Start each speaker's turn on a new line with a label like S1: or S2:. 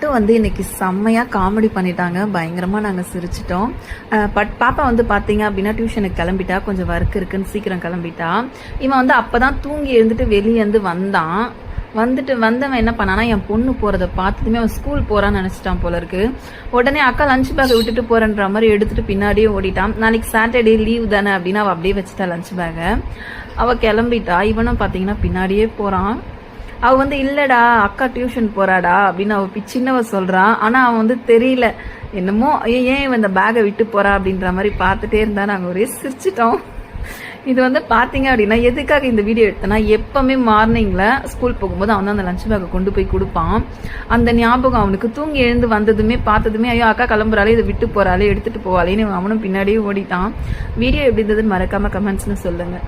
S1: பட்டு வந்து இன்னைக்கு செம்மையாக காமெடி பண்ணிட்டாங்க. பயங்கரமாக நாங்கள் சிரிச்சிட்டோம். பாப்பா வந்து பார்த்தீங்க அப்படின்னா டியூஷனுக்கு கிளம்பிட்டா, கொஞ்சம் ஒர்க் இருக்குன்னு சீக்கிரம் கிளம்பிட்டா. இவன் வந்து அப்போ தான் தூங்கி எழுந்துட்டு வெளியே வந்து வந்தவன் என்ன பண்ணானா, என் பொண்ணு போகிறத பார்த்ததுமே அவன் ஸ்கூல் போகிறான்னு நினச்சிட்டான் போல இருக்கு. உடனே அக்கா லஞ்ச் பேக்கை விட்டுட்டு போகிறன்ற மாதிரி எடுத்துகிட்டு பின்னாடியே ஓடிட்டான். நாளைக்கு சாட்டர்டே லீவ் தானே அப்படின்னு அவள் அப்படியே வச்சுட்டா லஞ்ச் பேக்கை. அவள் கிளம்பிட்டா. இவனும் பார்த்தீங்கன்னா பின்னாடியே போகிறான். அவள் வந்து இல்லைடா அக்கா டியூஷன் போகிறாடா அப்படின்னு அவள் சின்னவ சொல்கிறான். ஆனால் அவன் வந்து தெரியல என்னமோ ஏன் இவன் இந்த பேக்கை விட்டு போகிறா அப்படின்ற மாதிரி பார்த்துட்டே இருந்தா. நாங்கள் ஒரே சிரிச்சிட்டோம். இது வந்து பார்த்தீங்க அப்படின்னா எதுக்காக இந்த வீடியோ எடுத்தேன்னா, எப்பவுமே மார்னிங்கில் ஸ்கூல் போகும்போது அவன் தான் அந்த லஞ்ச் பேக்கை கொண்டு போய் கொடுப்பான். அந்த ஞாபகம் அவனுக்கு தூங்கி எழுந்து வந்ததுமே பார்த்ததுமே ஐயோ அக்கா கிளம்புறாளே, இதை விட்டு போகிறாளே, எடுத்துகிட்டு போவாளேன்னு அவனும் பின்னாடியே ஓடிட்டான். வீடியோ எப்படி இருந்ததுன்னு மறக்காமல் கமெண்ட்ஸ்னு சொல்லுங்கள்.